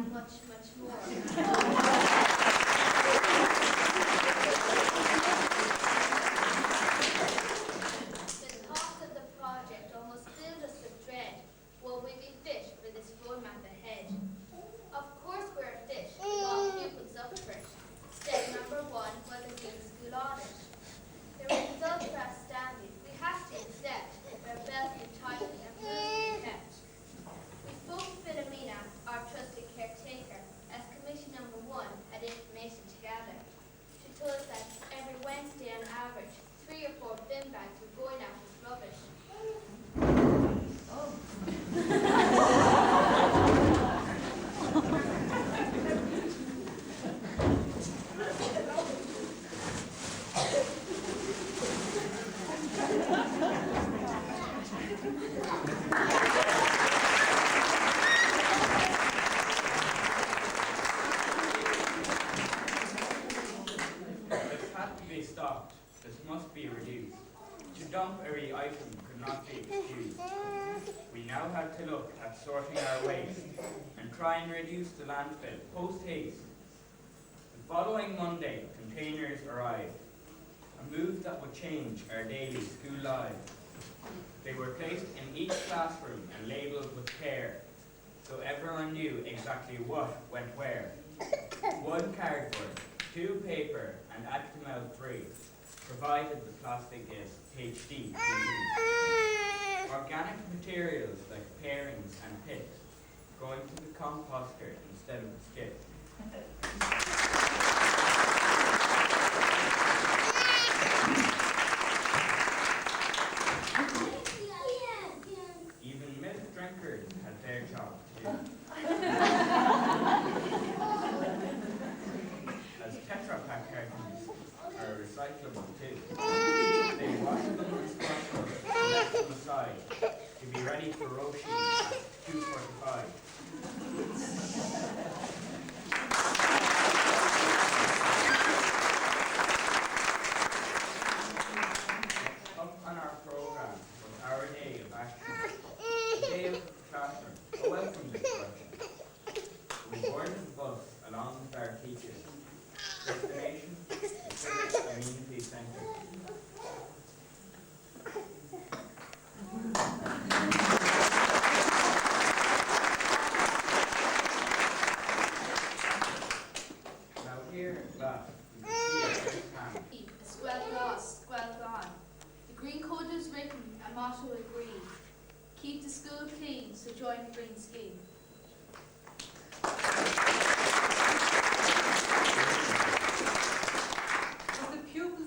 and much, much more. The thought of the project almost filled us with dread. Will we be fit for this roadmap ahead? Of course we're fit, with all pupils up for it. Step number 1 was a good school audit. The results were outstanding. We have to accept their belts were tightened and rules were kept. We spoke to Philomena, our trusted caretaker, as commission number 1 had information to gather. She told us that every Wednesday on average, 3 or 4 bin bags were going out as rubbish. Every item could not be excused. We now had to look at sorting our waste and try and reduce the landfill post-haste. The following Monday, containers arrived, a move that would change our daily school lives. They were placed in each classroom and labelled with care, so everyone knew exactly what went where. 1 cardboard, 2 paper, and Actimel-free, provided the plastic is HD. Organic materials like parings and pits going to the composter instead of the skip. Even milk drinkers had their job too. As Tetra Pak cartons are recyclable too. They wash them and squash them and let them aside to be ready for roasting at 2:45. Next up on our program was our day of action. The day of the classroom, a welcome discussion. We boarded the bus along with our teachers. Destination, the community centre. Now here at last, we can see our first hand. A square lost, square gone. The green code is written, a motto agreed. Keep the school clean, so join the green scheme.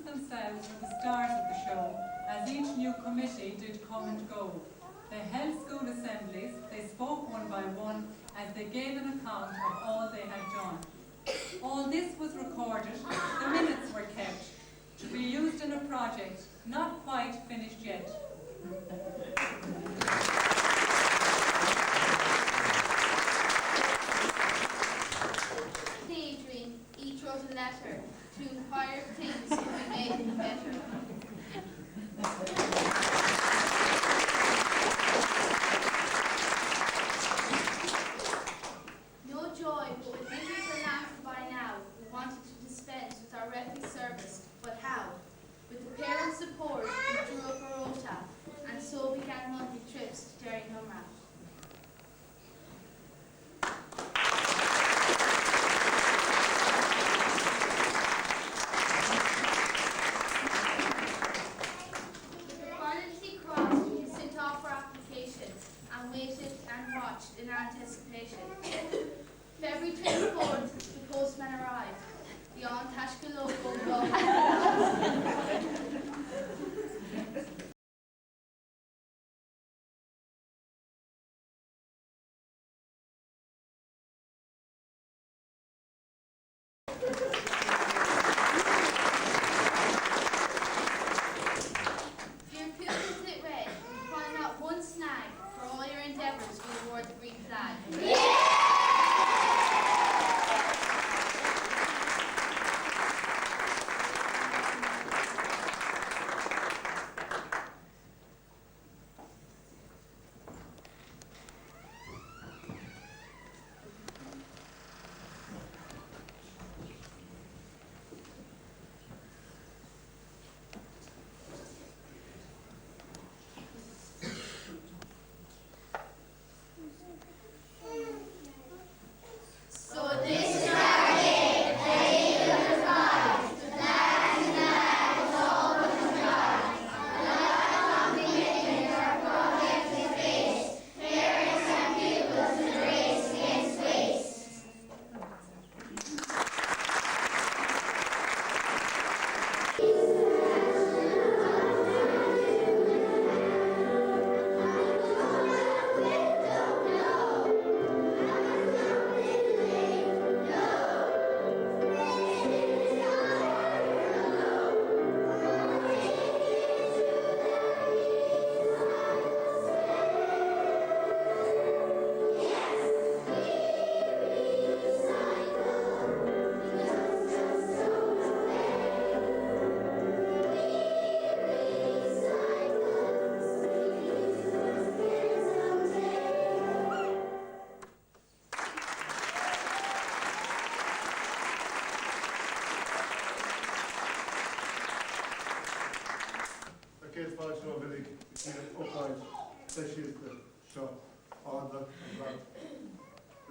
Themselves were the stars of the show, as each new committee did come and go. They held school assemblies, they spoke one by one, as they gave an account of all they had done. All this was recorded, the minutes were kept, to be used in a project not quite finished yet. Daydream, each wrote a letter to inquire if things could be made better. No joy, but with winters announced by now, we wanted to dispense with our refugee service, but how? With the parents' support, we drew up a rota, and so began monthly trips to Derry Numrat. In anticipation. February 24th, the postman arrived. The on-Tashka logo Dear pupils, it read, find out one snag for all your endeavours, we award the green flag.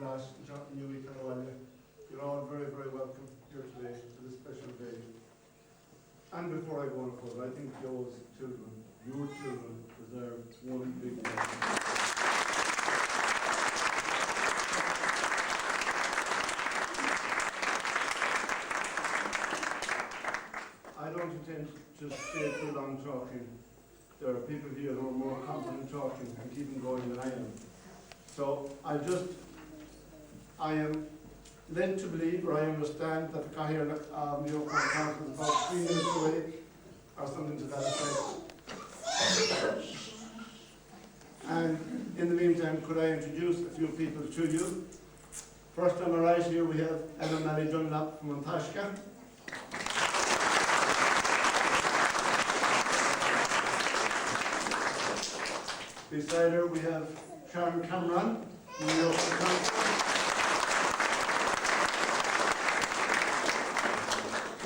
Lash, John Newey, Killawalla. You're all very, very welcome here today to this special day. And before I go on further, I think those children, your children, deserve one big welcome. I don't intend to stay too long talking. There are people here who are more confident talking and keeping going than I am. So I am led to believe, or I understand, that the Cahir New Council is about 3 minutes away, or something to that effect. And in the meantime, could I introduce a few people to you? First on my right here we have Emma Mally Dunlap from Antashka. Beside her we have Sharon Cameron, New York Council.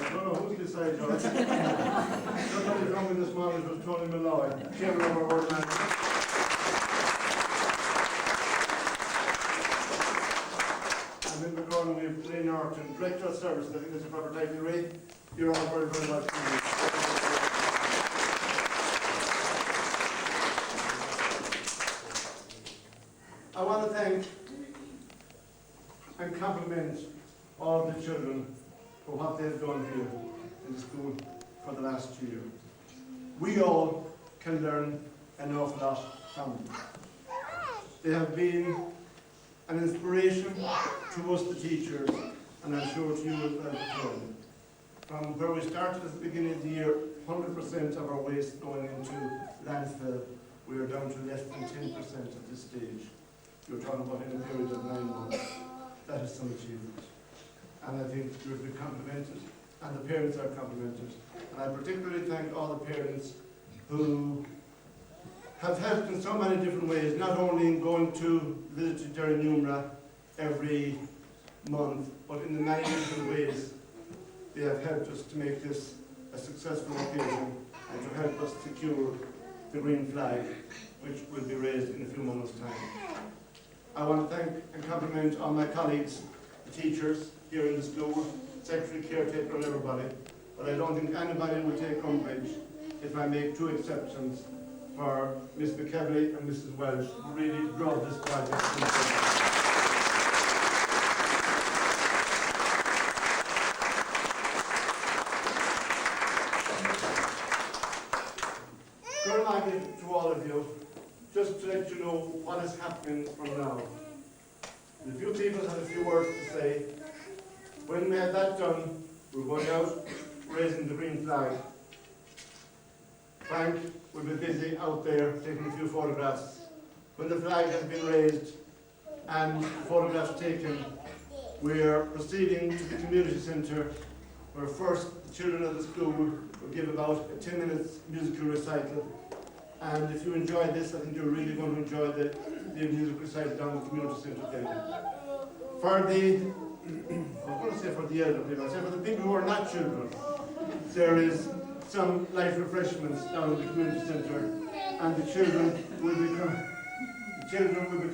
I don't know who's beside her. Somebody coming this morning was Tony Malloy, Chairman of our Board Manager. And in the corner we have Ray Norton, Director of Services. I think that's a proper title, Ray. You're all very, very welcome. I want to thank and compliment all the children for what they've done here in the school for the last year. We all can learn an awful lot from them. They have been an inspiration to us, the teachers, and I'm sure to you as well, children. From where we started at the beginning of the year, 100% of our waste going into landfill, we are down to less than 10% at this stage. You're talking about in a period of 9 months. That is some achievement. And I think you're to be complimented, and the parents are complimented. And I particularly thank all the parents who have helped in so many different ways, not only in going to visit to Derry Numra every month, but in the many different ways they have helped us to make this a successful occasion and to help us secure the green flag, which will be raised in a few moments' time. I want to thank and compliment all my colleagues, the teachers here in the school, secretary, caretaker, and everybody. But I don't think anybody will take umbrage if I make 2 exceptions for Miss McKevely and Mrs. Welsh, who really drove this project. Good morning to all of you. Just to let you know what is happening from now. The few people have a few words to say. When we have that done, we're going out raising the green flag. Frank will be busy out there taking a few photographs. When the flag has been raised and photographs taken, we are proceeding to the community centre, where first the children of the school will give about a 10 minutes musical recital. And if you enjoy this, I think you're really going to enjoy the music recital down at the community centre then. For the, I was going to say for the elderly, I say for the people who are not children, there is some light refreshments down at the community centre, and the children will be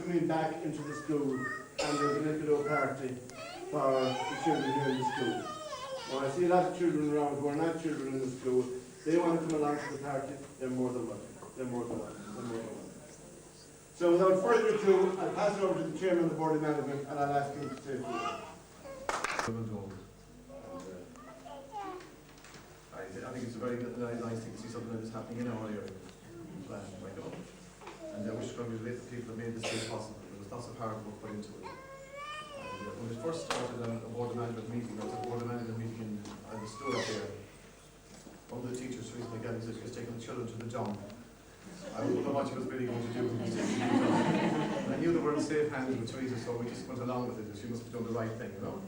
coming back into the school, and there's a little party for the children here in the school. Well, I see a lot of children around who are not children in the school. They want to come along to the party, they're more than welcome. They're more than welcome. They're more than welcome. So without further ado, I'll pass it over to the Chairman of the Board of Management, and I'll ask him to say a few words. I think it's a very nice thing to see something like this happening in our area. And I wish to congratulate the people that made this day possible. There was lots of hard work put into it. And, when we first started a Board of Management meeting, there was a Board of Management meeting in the store up there. One of the teachers, Tracey, said she was taking the children to the jump. I wouldn't know what she was really going to do. And I knew they were in safe hands with Teresa, so we just went along with it. She must have done the right thing, you know.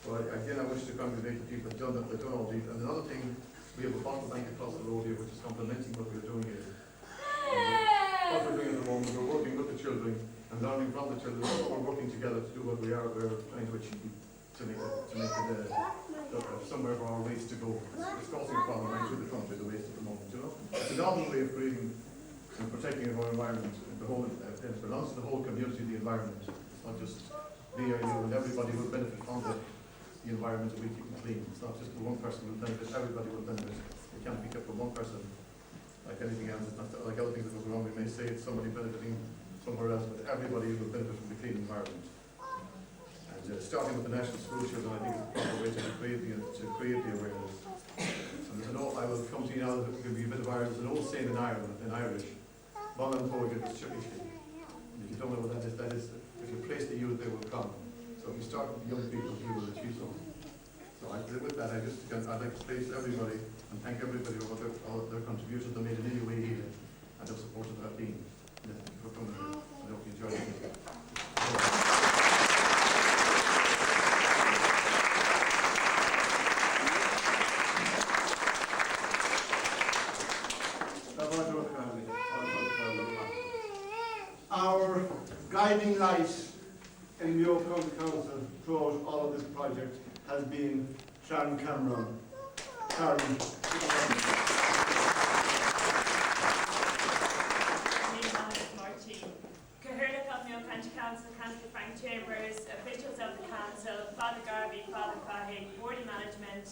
So again, I wish to congratulate the people that have done all these. And another thing, we have a bottle bank across the road here, which is complementing what we're doing here. What we're doing at the moment, we're working with the children and learning from the children. We're working together to do what we're trying to achieve, to make it somewhere for our waste to go. It's causing a problem right through the country, the waste at the moment, you know. It's a novel way of creating and protecting our environment. it belongs to the whole community, the environment. It's not just me or you, and everybody will benefit from the environment that we keep clean. It's not just the one person will benefit, everybody will benefit. It can't be kept for one person. Like anything else, it's not like other things that go wrong. We may say it's somebody benefiting somewhere else, but everybody will benefit from the clean environment. And starting with the national school children, I think is the proper way to create the awareness. And there's an old, I will come to you now, there's going to be a bit of Irish. There's an old saying in Ireland, in Irish, Bolan Tógad is Chippishly. And if you don't know what that is, if you place the youth, they will come. So if you start with the young people, you will achieve something. So with that, I'd like to praise everybody and thank everybody for all their contributions they made in any way needed and their support of that being. Thank you for coming here. I hope you enjoyed it. Our guiding light in the Oak County Council throughout all of this project has been Sharon Cameron. Sharon. Council, Councillor Frank Chambers, officials of the Council, Father Garvey, Father Fahey, Board of Management,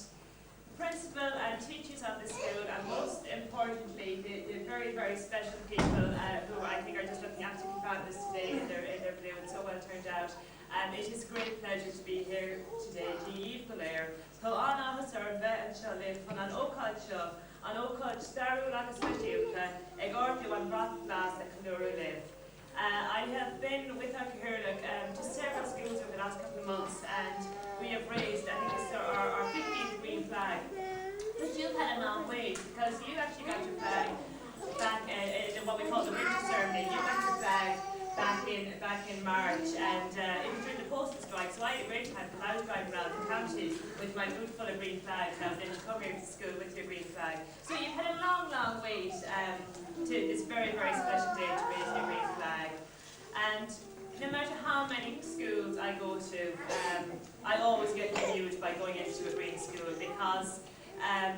principal and teachers of the school, and most importantly, the very, very special people who I think are just looking absolutely fabulous today in their blue and so well turned out. It is a great pleasure to be here today. Díomh go léir, Tá an áthas ar bheith an seo libh chun an ócáid seo, an ócáid starú agus feisiúta, ag orthu an brat glas a Canúra live. I have been with our Cahirlock to several schools over the last couple of months, and we have raised, I think it's our 15th green flag. But you've had a long wait, because you actually got your flag back in what we call the winter ceremony. You got your flag back in March, and it was during the postal strike, so I had a great time because I was driving around the county with my boot full of green flags, and I was able to come here to school with your green flag. So you've had a long, long wait to this very, very special day to raise your green flag. And no matter how many schools I go to, I always get renewed by going into a green school, because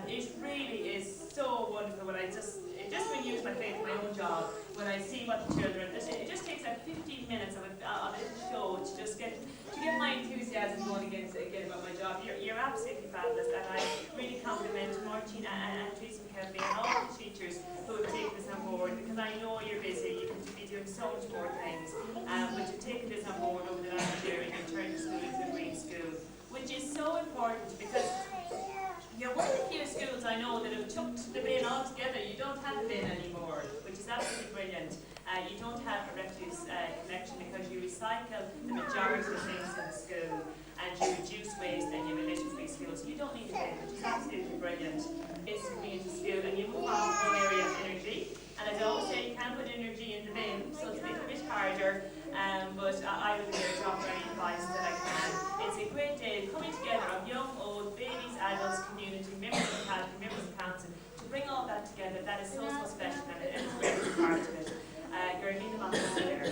it really is so wonderful when it just renews my faith in my own job when I see what the children. It just takes like 15 minutes of a little show to just get my enthusiasm going again about my job. You're absolutely fabulous, and I really compliment Martina and Tracey and all the teachers who have taken this on board, because I know you're busy. You could be doing so much more things, but you've taken this on board over the last year and you've turned the school into a green school, which is so important because you're one of the few schools I know that have chucked the bin altogether. You don't have a bin anymore, which is absolutely brilliant. You don't have a refuse collection because you recycle the majority of things in the school, and you reduce waste and you have a litter-free school. So you don't need a bin, which is absolutely brilliant. It's a community school, and you move on to one area of energy. And as I always say, you can put energy in the bin, so it's a little bit harder, but I will give a job for any advice that I can. It's a great day coming together of young, old, babies, adults, community, members of the Catholic, members of the council, to bring all that together. That is so, so special, and it's a great part of it. You're in the month there.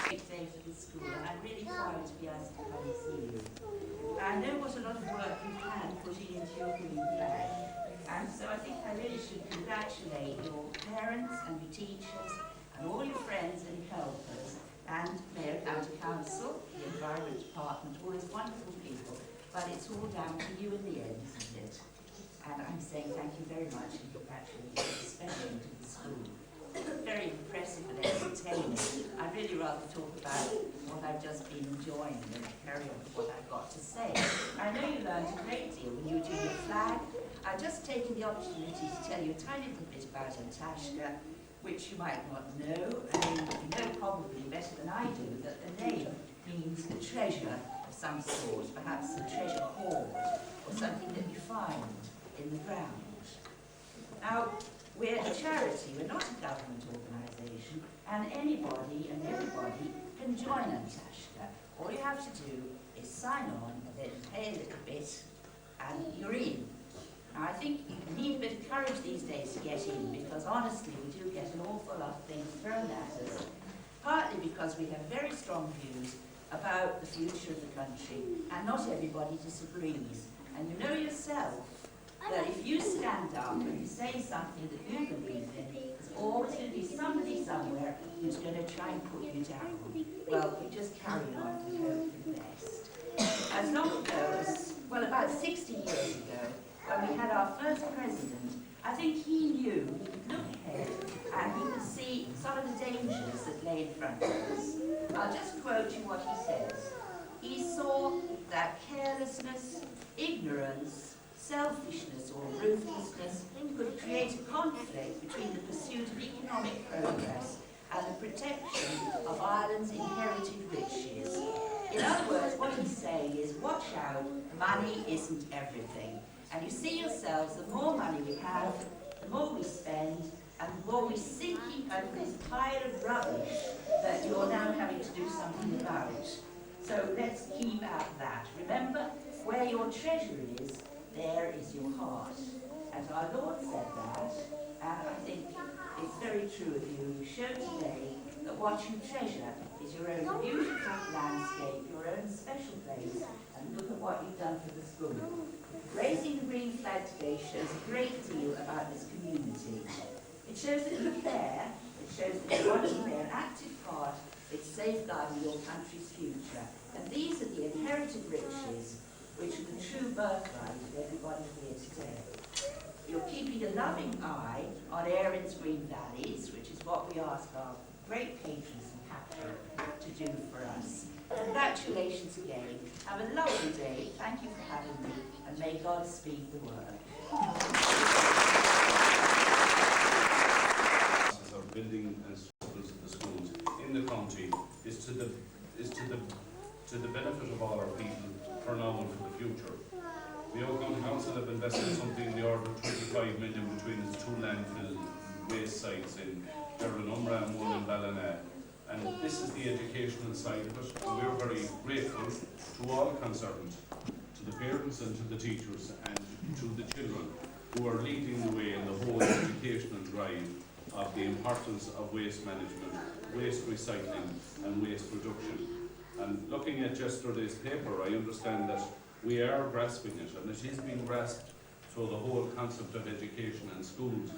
Great day for the school, and I'm really proud to be asked to come and see you. I know what a lot of work you've had putting into your green flag, and so I think I really should congratulate your parents and your teachers and all your friends and helpers and Mayor County Council, the Environment Department, all those wonderful people, but it's all down to you in the end, isn't it? And I'm saying thank you very much and congratulations, especially to the school. Very impressive and entertaining. I'd really rather talk about what I've just been enjoying than carry on with what I've got to say. I know you learned a great deal when you were doing your flag. I've just taken the opportunity to tell you a tiny little bit about Antashka, which you might not know. I mean, you know probably better than I do that the name means a treasure of some sort, perhaps a treasure hoard or something that you find in the ground. Now, we're a charity, we're not a government organisation, and anybody and everybody can join Antashka. All you have to do is sign on and then pay a little bit, and you're in. Now, I think you need a bit of courage these days to get in, because honestly, we do get an awful lot of things thrown at us, partly because we have very strong views about the future of the country, and not everybody disagrees. And you know yourself that if you stand up and you say something that you believe in, there's always going to be somebody somewhere who's going to try and put you down. Well, we just carry on and hope for the best. As long ago as, well, about 60 years ago, when we had our first president, I think he knew, he could look ahead and he could see some of the dangers that lay in front of us. I'll just quote you what he says. He saw that carelessness, ignorance, selfishness or ruthlessness could create a conflict between the pursuit of economic progress and the protection of Ireland's inherited riches. In other words, what he's saying is, watch out, money isn't everything. And you see yourselves, the more money we have, the more we spend, and the more we're sinking under this pile of rubbish that you're now having to do something about. So let's keep at that. Remember, where your treasure is, there is your heart. And our Lord said that, and I think it's very true of you. You show today that what you treasure is your own beautiful landscape, your own special place, and look at what you've done for the school. Raising the green flag today shows a great deal about this community. It shows that you care, it shows that you want to play an active part in safeguarding your country's future. And these are the inherited riches, which are the true birthright of everybody here today. You're keeping a loving eye on Erin's Green Valleys, which is what we ask our great patrons and patron to do for us. Congratulations again. Have a lovely day. Thank you for having me, and may God speed the word. Of building and structures of the schools in the county is to the benefit of all our people for now and for the future. The Old County Council have invested something in the order of 25 million between its two landfill waste sites in Derrynumra and one in Ballina. And this is the educational side of it, and we're very grateful to all concerned, to the parents and to the teachers and to the children who are leading the way in the whole educational drive of the importance of waste management, waste recycling and waste reduction. And looking at yesterday's paper, I understand that we are grasping it, and it is being grasped through the whole concept of education and schools.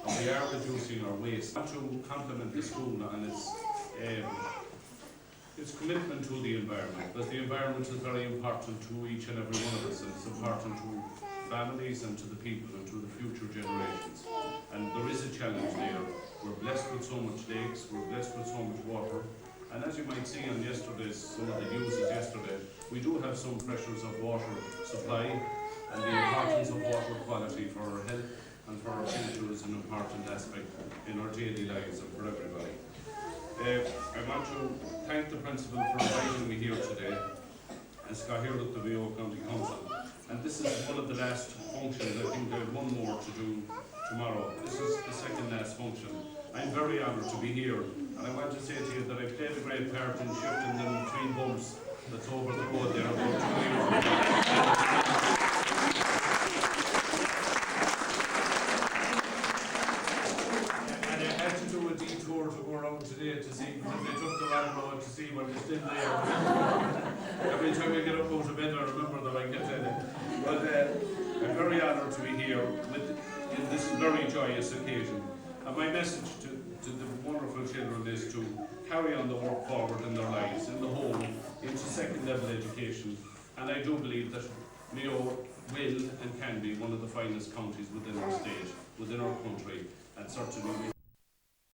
And we are reducing our waste. Not to compliment the school on its commitment to the environment, but the environment is very important to each and every one of us, and it's important to families and to the people and to the future generations. And there is a challenge there. We're blessed with so much lakes, we're blessed with so much water, and as you might see on some of the uses yesterday, we do have some pressures of water supply, and the importance of water quality for our health and for our future is an important aspect in our daily lives and for everybody. I want to thank the Principal for inviting me here today and Scott here at the Mayo County Council. And this is one of the last functions. I think there's one more to do tomorrow. This is the second last function. I'm very honoured to be here, and I want to say to you that I played a great part in shifting them between bumps that's over the road there about 2 years ago. Today to see, because they took the wrong road to see when they're still there. Every time I get up out of bed I remember that I get in. But I'm very honoured to be here in this very joyous occasion. And my message to the wonderful children is to carry on the work forward in their lives, in the home, into second level education. And I do believe that Mayo will and can be one of the finest counties within our state, within our country, and certainly